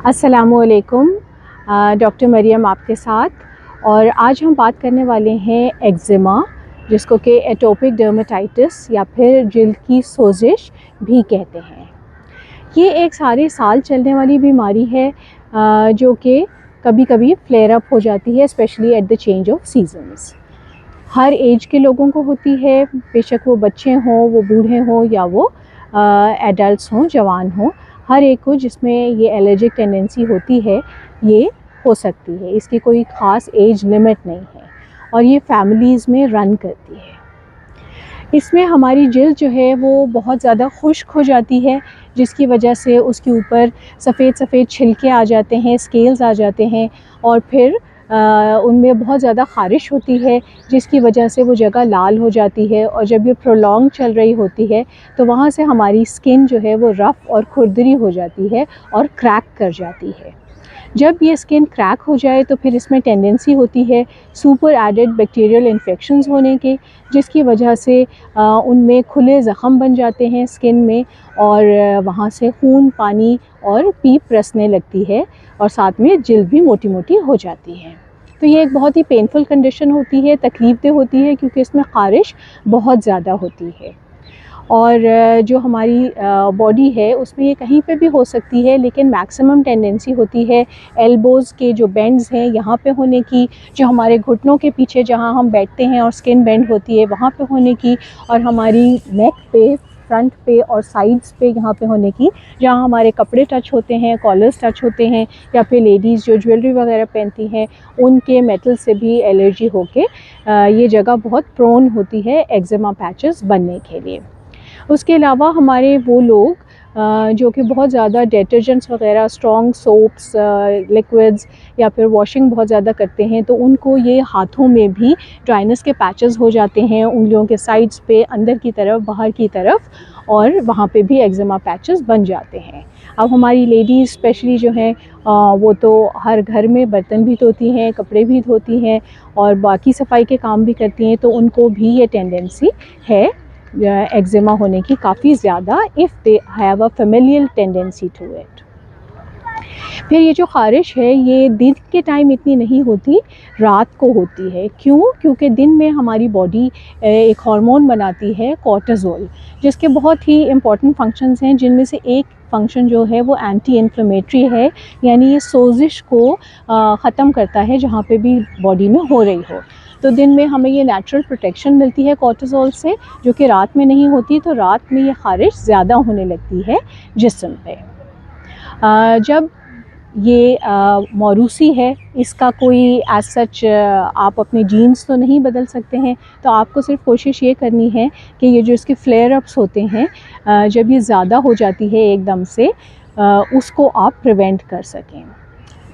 अस्सलामुअलैकुम। डॉक्टर मरियम आपके साथ। और आज हम बात करने वाले हैं एक्जिमा, जिसको कि एटोपिक डर्मेटाइटिस या फिर जिल्द की सोजिश भी कहते हैं। ये एक सारे साल चलने वाली बीमारी है जो कि कभी कभी फ्लेयर अप हो जाती है, specially at the change of seasons. हर एज के लोगों को होती है, बेशक वो बच्चे हों, वो बूढ़े हों या वो एडल्ट्स हों, जवान हों। हर एक को जिसमें ये एलर्जिक टेंडेंसी होती है ये हो सकती है। इसकी कोई ख़ास एज लिमिट नहीं है और ये फैमिलीज़ में रन करती है। इसमें हमारी जिल्द जो है वो बहुत ज़्यादा खुश्क हो जाती है, जिसकी वजह से उसके ऊपर सफ़ेद सफ़ेद छिलके आ जाते हैं, स्केल्स आ जाते हैं और फिर उनमें बहुत ज़्यादा ख़ारिश होती है, जिसकी वजह से वो जगह लाल हो जाती है। और जब ये प्रोलॉन्ग चल रही होती है तो वहाँ से हमारी स्किन जो है वो रफ़ और खुरदरी हो जाती है और क्रैक कर जाती है। जब ये स्किन क्रैक हो जाए तो फिर इसमें टेंडेंसी होती है सुपर एडेड बैक्टीरियल इन्फेक्शंस होने के, जिसकी वजह से उनमें खुले ज़ख़म बन जाते हैं स्किन में और वहाँ से खून, पानी और पीप रसने लगती है और साथ में जिल्द भी मोटी मोटी हो जाती है। तो ये एक बहुत ही पेनफुल कंडीशन होती है, तकलीफ़देह होती है, क्योंकि इसमें ख़ारिश बहुत ज़्यादा होती है। और जो हमारी बॉडी है उसमें ये कहीं पे भी हो सकती है, लेकिन मैक्सिमम टेंडेंसी होती है एल्बोज़ के जो बेंड्स हैं यहाँ पे होने की, जो हमारे घुटनों के पीछे जहाँ हम बैठते हैं और स्किन बेंड होती है वहाँ पे होने की, और हमारी नेक पे, फ्रंट पे और साइड्स पे यहाँ पे होने की, जहाँ हमारे कपड़े टच होते हैं, कॉलर्स टच होते हैं, या फिर लेडीज़ जो ज्वेलरी वगैरह पहनती हैं उनके मेटल से भी एलर्जी होके ये जगह बहुत प्रोन होती है एक्जिमा पैचेस बनने के लिए। उसके अलावा हमारे वो लोग जो कि बहुत ज़्यादा डिटर्जेंट्स वगैरह, स्ट्रॉन्ग सोप्स, लिक्विड्स या फिर वॉशिंग बहुत ज़्यादा करते हैं, तो उनको ये हाथों में भी ड्राइनेस के पैचेस हो जाते हैं, उंगलियों के साइड्स पे, अंदर की तरफ, बाहर की तरफ, और वहाँ पे भी एक्जिमा पैचेस बन जाते हैं। अब हमारी लेडीज़ स्पेशली जो हैं वो तो हर घर में बर्तन भी धोती हैं, कपड़े भी धोती हैं और बाकी सफाई के काम भी करती हैं, तो उनको भी ये टेंडेंसी है एक्जिमा होने की काफ़ी ज़्यादा, if they have a familial tendency to it. फिर ये जो ख़ारिश है ये दिन के टाइम इतनी नहीं होती, रात को होती है। क्यों? क्योंकि दिन में हमारी बॉडी एक हार्मोन बनाती है कॉर्टिसोल, जिसके बहुत ही इम्पॉर्टेंट फंक्शंस हैं, जिनमें से एक फंक्शन जो है वो एंटी इन्फ्लेमेटरी है, यानी ये सोजिश को ख़त्म करता है जहाँ पे भी बॉडी में हो रही हो। तो दिन में हमें ये नेचुरल प्रोटेक्शन मिलती है कॉर्टिसोल से, जो कि रात में नहीं होती, तो रात में ये ख़ारिश ज़्यादा होने लगती है जिस्म पे। जब ये मौरूसी है, इसका कोई एज सच आप अपने जीन्स तो नहीं बदल सकते हैं, तो आपको सिर्फ कोशिश ये करनी है कि ये जो इसके फ्लेयर अप्स होते हैं, जब ये ज़्यादा हो जाती है एकदम से, उसको आप प्रिवेंट कर सकें।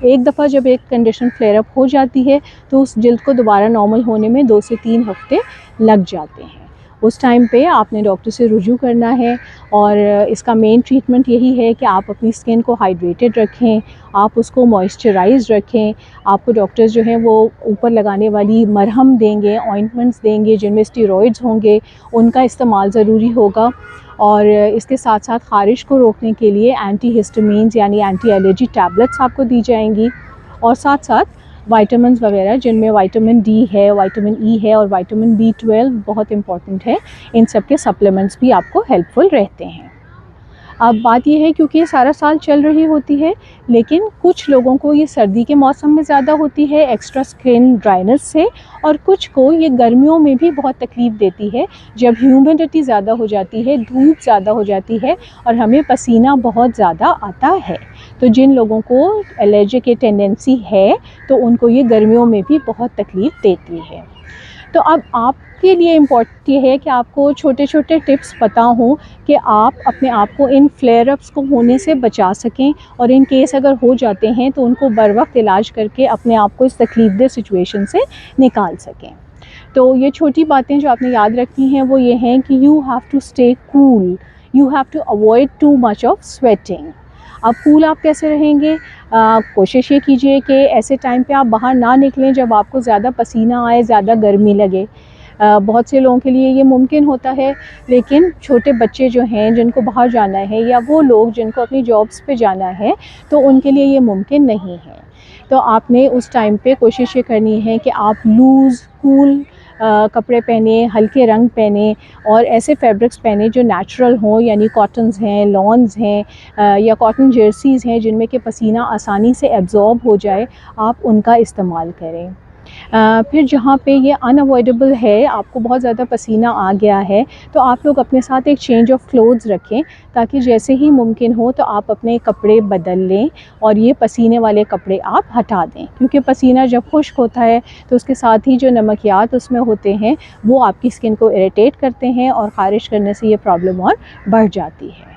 एक दफ़ा जब एक कंडीशन फ्लेयर अप हो जाती है तो उस जिल्द को दोबारा नॉर्मल होने में 2 से 3 हफ़्ते लग जाते हैं। उस टाइम पे आपने डॉक्टर से रुजू करना है और इसका मेन ट्रीटमेंट यही है कि आप अपनी स्किन को हाइड्रेटेड रखें, आप उसको मॉइस्चराइज़ रखें। आपको डॉक्टर्स जो हैं वो ऊपर लगाने वाली मरहम देंगे, ऑइंटमेंट्स देंगे जिनमें स्टेरॉइड्स होंगे, उनका इस्तेमाल ज़रूरी होगा। और इसके साथ साथ ख़ारिश को रोकने के लिए एंटी हिस्टामीन्स यानी एंटी एलर्जी टैबलेट्स आपको दी जाएंगी, और साथ साथ विटामिन्स वगैरह, जिनमें विटामिन डी है, विटामिन ई है और विटामिन B12 बहुत इम्पॉर्टेंट है। इन सब के सप्लीमेंट्स भी आपको हेल्पफुल रहते हैं। अब बात यह है, क्योंकि ये सारा साल चल रही होती है, लेकिन कुछ लोगों को ये सर्दी के मौसम में ज़्यादा होती है एक्स्ट्रा स्किन ड्राइनेस से, और कुछ को ये गर्मियों में भी बहुत तकलीफ़ देती है जब ह्यूमिडिटी ज़्यादा हो जाती है, धूप ज़्यादा हो जाती है और हमें पसीना बहुत ज़्यादा आता है। तो जिन लोगों को एलर्जी की टेंडेंसी है तो उनको ये गर्मियों में भी बहुत तकलीफ़ देती है। तो अब आपके लिए इम्पोर्टेंट ये है कि आपको छोटे छोटे टिप्स पता हों कि आप अपने आप को इन फ्लेयर अप्स को होने से बचा सकें, और इन केस अगर हो जाते हैं तो उनको बर वक्त इलाज करके अपने आप को इस तकलीफ़देह सिचुएशन से निकाल सकें। तो ये छोटी बातें जो आपने याद रखनी हैं वो ये हैं कि you have to stay cool, you have to avoid too much of sweating. अब कूल आप कैसे रहेंगे? कोशिश ये कीजिए कि ऐसे टाइम पे आप बाहर ना निकलें जब आपको ज़्यादा पसीना आए, ज़्यादा गर्मी लगे। बहुत से लोगों के लिए ये मुमकिन होता है, लेकिन छोटे बच्चे जो हैं जिनको बाहर जाना है या वो लोग जिनको अपनी जॉब्स पे जाना है तो उनके लिए ये मुमकिन नहीं है। तो आपने उस टाइम पे कोशिश ये करनी है कि आप लूज़ कूल कपड़े पहने, हल्के रंग पहने और ऐसे फैब्रिक्स पहने जो नेचुरल हों, यानी कॉटन्स हैं, लॉन्स हैं या कॉटन जर्सीज़ हैं जिनमें कि पसीना आसानी से एब्ज़ॉर्ब हो जाए, आप उनका इस्तेमाल करें। फिर जहाँ पे ये अनअवॉइडेबल है, आपको बहुत ज़्यादा पसीना आ गया है, तो आप लोग अपने साथ एक चेंज ऑफ क्लोथ्स रखें ताकि जैसे ही मुमकिन हो तो आप अपने कपड़े बदल लें और ये पसीने वाले कपड़े आप हटा दें, क्योंकि पसीना जब खुश्क होता है तो उसके साथ ही जो नमकियात उसमें होते हैं वो आपकी स्किन को इरिटेट करते हैं और ख़ारिश करने से ये प्रॉब्लम और बढ़ जाती है।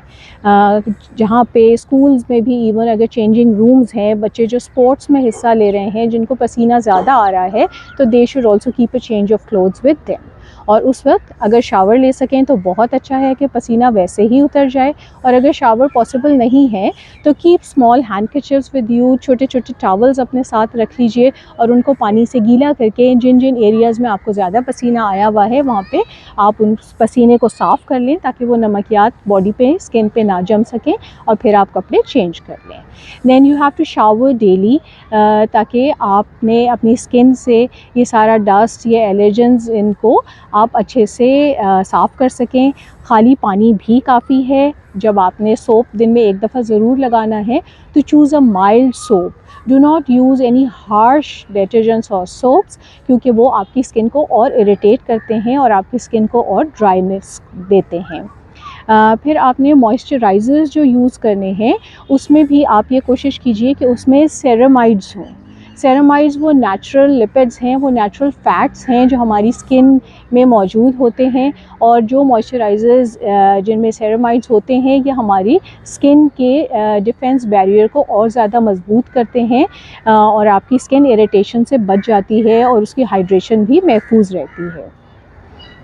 जहाँ पे स्कूल्स में भी इवन अगर चेंजिंग रूम्स हैं, बच्चे जो स्पोर्ट्स में हिस्सा ले रहे हैं जिनको पसीना ज़्यादा आ रहा है, तो they should also keep a change of clothes with them. और उस वक्त अगर शावर ले सकें तो बहुत अच्छा है कि पसीना वैसे ही उतर जाए, और अगर शावर पॉसिबल नहीं है तो कीप स्मॉल हैंडकरचिप्स विद यू, छोटे छोटे टॉवल्स अपने साथ रख लीजिए और उनको पानी से गीला करके जिन जिन एरियाज़ में आपको ज़्यादा पसीना आया हुआ है वहाँ पे आप उन पसीने को साफ़ कर लें ताकि वो नमकियात बॉडी पे, स्किन पे ना जम सकें, और फिर आप कपड़े चेंज कर लें। Then you have to shower daily ताकि आपने अपनी स्किन से ये सारा डस्ट, ये एलर्जेंस, इनको आप अच्छे से साफ़ कर सकें। खाली पानी भी काफ़ी है। जब आपने सोप दिन में एक दफ़ा ज़रूर लगाना है तो choose a mild soap, do not use any harsh detergents और सोप्स, क्योंकि वो आपकी स्किन को और इरिटेट करते हैं और आपकी स्किन को और ड्राइनेस देते हैं। फिर आपने मॉइस्चराइज़र्स जो यूज़ करने हैं उसमें भी आप ये कोशिश कीजिए कि उसमें सेरामाइड्स हों। सेरामाइड्स वो नेचुरल लिपिड्स हैं, वो नेचुरल फ़ैट्स हैं जो हमारी स्किन में मौजूद होते हैं, और जो मॉइस्चराइज़र्स जिनमें सेरामाइड्स होते हैं ये हमारी स्किन के डिफेंस बैरियर को और ज़्यादा मजबूत करते हैं और आपकी स्किन इरिटेशन से बच जाती है और उसकी हाइड्रेशन भी महफूज रहती है।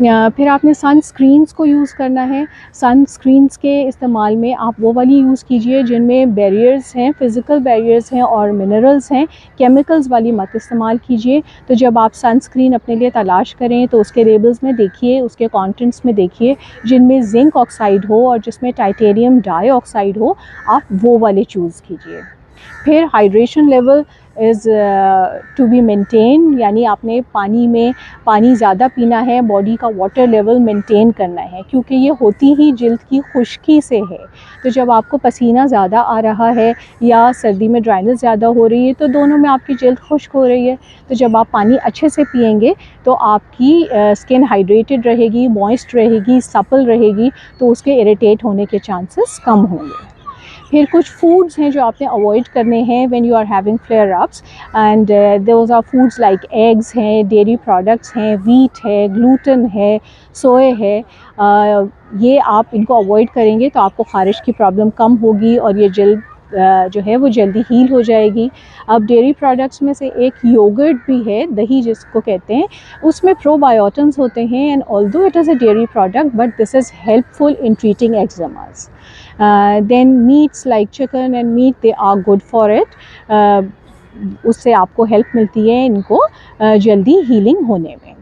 फिर आपने सनस्क्रीन्स को यूज़ करना है। सनस्क्रीन्स के इस्तेमाल में आप वो वाली यूज़ कीजिए जिनमें बैरियर्स हैं, फ़िज़िकल बैरियर्स हैं और मिनरल्स हैं, केमिकल्स वाली मत इस्तेमाल कीजिए। तो जब आप सनस्क्रीन अपने लिए तलाश करें तो उसके लेबल्स में देखिए, उसके कंटेंट्स में देखिए जिनमें जिंक ऑक्साइड हो और जिसमें टाइटेनियम डाइऑक्साइड हो, आप वो वाले चूज़ कीजिए। फिर hydration level is to be maintain, यानी आपने पानी ज़्यादा पीना है, बॉडी का वाटर लेवल मेंटेन करना है, क्योंकि ये होती ही जिल्द की खुश्की से है। तो जब आपको पसीना ज़्यादा आ रहा है या सर्दी में ड्राइनेस ज़्यादा हो रही है तो दोनों में आपकी जिल्द खुश्क हो रही है। तो जब आप पानी अच्छे से पिएंगे तो आपकी स्किन हाइड्रेटेड रहेगी, मॉइस्ट रहेगी, सपल रहेगी, तो उसके इरिटेट होने के चांसेस कम होंगे। फिर कुछ फूड्स हैं जो आपने अवॉइड करने हैं when you are having flare ups, and those are foods like eggs हैं, डेयरी प्रोडक्ट्स हैं, वीट है, ग्लूटेन है, सोए है। ये आप इनको अवॉइड करेंगे तो आपको ख़ारिश की प्रॉब्लम कम होगी और ये जल्द जो है वो जल्दी हील हो जाएगी। अब डेयरी प्रोडक्ट्स में से एक योगर्ट भी है, दही जिसको कहते हैं, उसमें प्रोबायोटिक्स होते हैं, and although it is a dairy product but this is helpful in treating eczemas. Then meats like chicken and meat, they are good for it, उससे आपको हेल्प मिलती है इनको जल्दी हीलिंग होने में।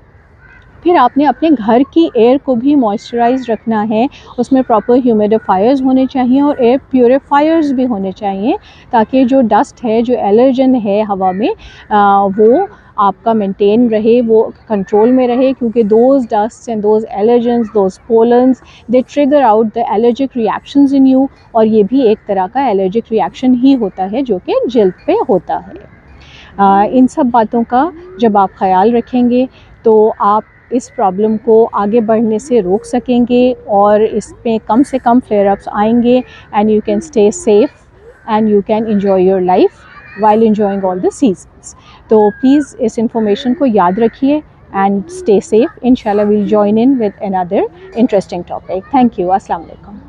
फिर आपने अपने घर की एयर को भी मॉइस्चराइज रखना है, उसमें प्रॉपर ह्यूमिडिफायर्स होने चाहिए और एयर प्योरीफायर्स भी होने चाहिए ताकि जो डस्ट है, जो एलर्जन है हवा में, वो आपका मेंटेन रहे, वो कंट्रोल में रहे, क्योंकि those dust and those allergens, those pollens, they trigger out the allergic reactions in you, और ये भी एक तरह का एलर्जिक रिएक्शन ही होता है जो कि जल्द पे होता है। इन सब बातों का जब आप ख्याल रखेंगे तो आप इस प्रॉब्लम को आगे बढ़ने से रोक सकेंगे और इसमें कम से कम फ्लेयर अप्स आएंगे, and you can stay safe and you can enjoy your life while enjoying all the seasons. तो प्लीज़ इस इंफॉर्मेशन को याद रखिए एंड स्टे सेफ. इंशाल्लाह we'll join in with another interesting topic. Thank you. अस्सलाम वालेकुम.